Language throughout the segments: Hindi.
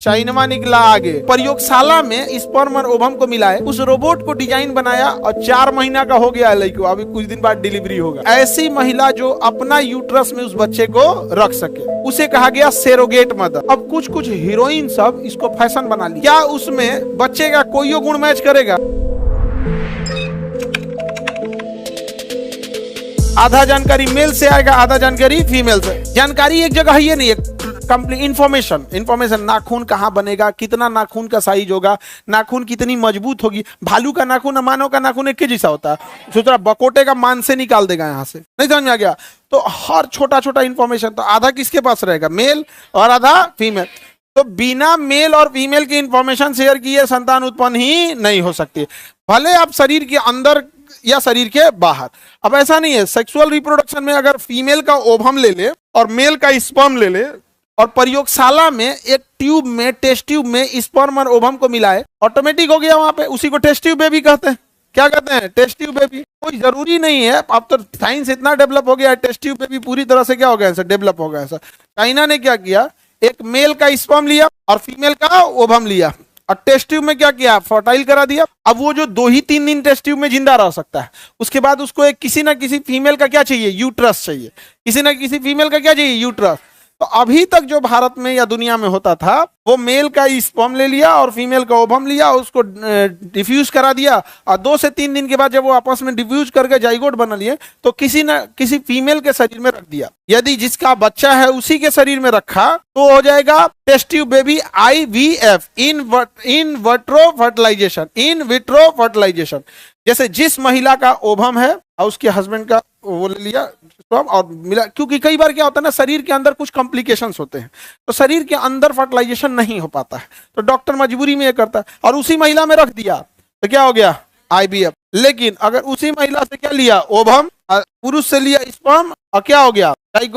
चाइनवा निकला आगे। प्रयोगशाला में स्पर्म और ओवम को मिलाए, उस रोबोट को डिजाइन बनाया और 4 महीना का हो गया है लड़का, अभी कुछ दिन बाद डिलीवरी होगा। ऐसी महिला जो अपना यूट्रस में उस बच्चे को रख सके, उसे कहा गया सेरोगेट मदर। अब कुछ कुछ हीरोइन सब इसको फैशन बना ली। क्या उसमें बच्चे का कोई गुण मैच करेगा? आधा जानकारी मेल से आएगा, आधा जानकारी फीमेल से। जानकारी एक जगह ही नहीं है, कंप्लीट इंफॉर्मेशन। नाखून कहाँ बनेगा, कितना नाखून का साइज होगा, नाखून कितनी मजबूत होगी। भालू का नाखून, मानव का नाखून एक ही जैसा होता है, सोच रहा बकोटे का मान से निकाल देगा यहाँ से, नहीं समझ में आ गया? तो हर छोटा छोटा इंफॉर्मेशन तो आधा किसके पास रहेगा, मेल, और आधा फीमेल। तो बिना मेल और फीमेल की इंफॉर्मेशन शेयर किए संतान उत्पन्न ही नहीं हो सकती, भले आप शरीर के अंदर या शरीर के बाहर। अब ऐसा नहीं है, सेक्सुअल रिप्रोडक्शन में अगर फीमेल का ओवम ले ले और मेल का स्पर्म ले ले और प्रयोगशाला में एक ट्यूब में, टेस्ट ट्यूब में स्पर्म और ओवम को मिलाए, ऑटोमेटिक हो गया वहां पे। उसी को टेस्ट ट्यूब बेबी कहते हैं। क्या कहते हैं? Test tube baby. कोई जरूरी नहीं है, अब तो साइंस इतना डेवलप हो गया है, टेस्ट ट्यूब बेबी पूरी तरह से क्या हो गया, डेवलप हो गया। चाइना ने क्या किया, एक मेल का स्पर्म लिया और फीमेल का ओवम लिया और टेस्ट ट्यूब में क्या किया, फर्टाइल करा दिया। अब वो जो 2 ही 3 दिन टेस्ट ट्यूब में जिंदा रह सकता है, उसके बाद उसको एक किसी ना किसी फीमेल का क्या चाहिए, यूट्रस चाहिए। किसी ना किसी फीमेल का क्या चाहिए, यूट्रस। तो अभी तक जो भारत में या दुनिया में होता था, वो मेल का स्पर्म ले लिया और फीमेल का ओवम लिया, उसको डिफ्यूज करा दिया और 2 से 3 दिन के बाद जब वो आपस में डिफ्यूज करके जाइगोट बना लिए, तो किसी न किसी फीमेल के शरीर में रख दिया। यदि जिसका बच्चा है उसी के शरीर में रखा तो हो जाएगा test tube baby, IVF, in vitro fertilisation. जैसे जिस महिला का ओवम है और उसके हस्बैंड का वो ले लिया और मिला, क्योंकि कई बार क्या होता है ना, शरीर के अंदर कुछ कॉम्प्लिकेशंस होते हैं, तो शरीर के अंदर फर्टिलाइजेशन नहीं हो पाता है, तो डॉक्टर मजबूरी में ये करता है और उसी महिला में रख दिया, तो क्या हो गया, IVF। लेकिन अगर उसी महिला से क्या लिया, ओवम, पुरुष से लिया स्पर्म और क्या हो गया,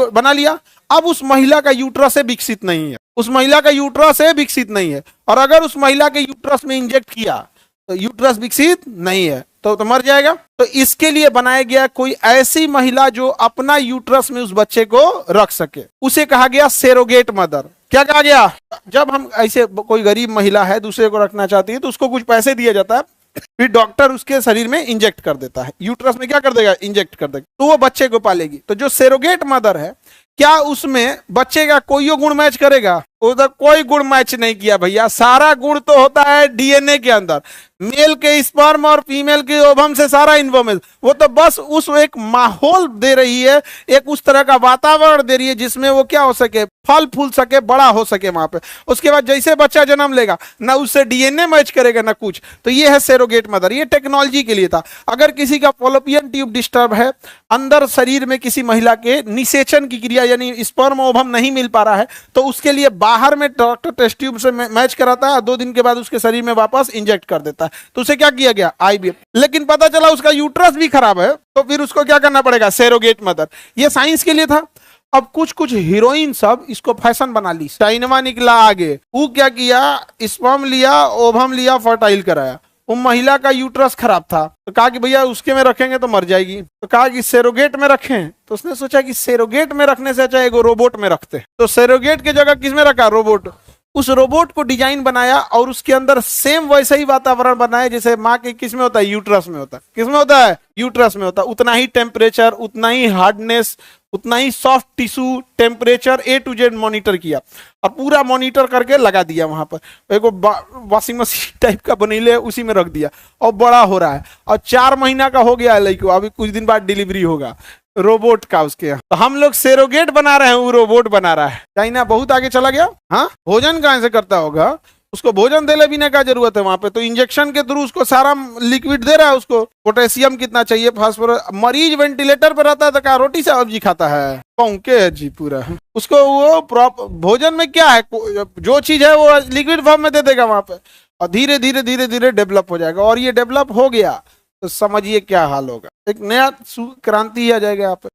बना लिया। अब उस महिला का यूट्रस से विकसित नहीं है, उस महिला का यूट्रस से विकसित नहीं है, और अगर उस महिला के यूट्रस में इंजेक्ट किया तो यूट्रस विकसित नहीं है, तो मर जाएगा। तो इसके लिए बनाया गया कोई ऐसी महिला जो अपना यूट्रस में उस बच्चे को रख सके, उसे कहा गया सेरोगेट मदर। क्या कहा गया? जब हम ऐसे कोई गरीब महिला है दूसरे को रखना चाहती है तो उसको कुछ पैसे दिया जाता है, फिर डॉक्टर उसके शरीर में इंजेक्ट कर देता है, यूट्रस में क्या कर देगा, इंजेक्ट कर देगा, तो वो बच्चे को पालेगी। तो जो सेरोगेट मदर है, क्या उसमें बच्चे का कोई गुण मैच करेगा? उधर कोई गुण मैच नहीं किया भैया, सारा गुण तो होता है DNA के अंदर। मेल के स्पर्म और फीमेल के ओवम से सारा इन्फॉर्मेशन, वो तो बस उस एक माहौल दे रही है, एक उस तरह का वातावरण दे रही है जिसमें वो क्या हो सके, फल फूल सके, बड़ा हो सके वहां पे। उसके बाद जैसे बच्चा जन्म लेगा ना उससे DNA मैच करेगा ना कुछ, तो ये है सेरोगेट मदर। ये टेक्नोलॉजी के लिए था। अगर किसी का फॉलोपियन ट्यूब डिस्टर्ब है, अंदर शरीर में किसी महिला के निषेचन की क्रिया यानी स्पर्म ओवम नहीं मिल पा रहा है, तो उसके लिए बाहर में डॉक्टर टेस्ट ट्यूब से मैच कराता है, 2 दिन के बाद उसके शरीर में वापस इंजेक्ट कर देता है, तो उसे क्या किया गया, IVF। लेकिन पता चला उसका यूट्रस भी खराब है, तो फिर उसको क्या करना पड़ेगा, सेरोगेट मदर। ये साइंस के लिए था। अब कुछ कुछ हीरोइन सब इसको फैशन बना ली। चाइनवा निकला आगे, वो क्या किया, स्पर्म लिया, ओवम लिया, फर्टाइल कराया। वो महिला का यूट्रस खराब था, तो कहा कि भैया उसके में रखेंगे तो मर जाएगी, तो कहा कि सेरोगेट में रखें। तो उसने सोचा कि सेरोगेट में रखने से अच्छा एगो रोबोट में रखते, तो सेरोगेट की जगह किस में रखा, रोबोट। उस रोबोट को डिजाइन बनाया और उसके अंदर सेम वैसा ही वातावरण बनाया जैसे माँ के किस में होता है, यूट्रस में होता है। किस में होता है, यूट्रस में होता है। उतना ही टेम्परेचर, उतना ही हार्डनेस, उतना ही soft tissue, temperature A to Z monitor किया और पूरा मॉनिटर करके लगा दिया वहां पर। एक वॉशिंग मशीन टाइप का बनीले उसी में रख दिया और बड़ा हो रहा है, और 4 महीना का हो गया है लड़को, अभी कुछ दिन बाद डिलीवरी होगा रोबोट का उसके यहाँ। तो हम लोग सेरोगेट बना रहे हैं, वो रोबोट बना रहा है। चाइना बहुत आगे चला गया। हाँ, भोजन कहाँ से करता होगा, उसको भोजन देने भी क्या जरूरत है वहां पे, तो इंजेक्शन के थ्रू उसको सारा लिक्विड दे रहा है। उसको पोटेशियम कितना चाहिए, फास्फोरस। मरीज वेंटिलेटर पर रहता है तो क्या रोटी सब्जी खाता है, पौंके है जी पूरा। उसको वो भोजन में क्या है, जो चीज है वो लिक्विड फॉर्म में दे देगा वहां पे, और धीरे धीरे धीरे धीरे डेवलप हो जाएगा। और ये डेवलप हो गया तो समझिए क्या हाल होगा, एक नया क्रांति आ जाएगा यहाँ पे।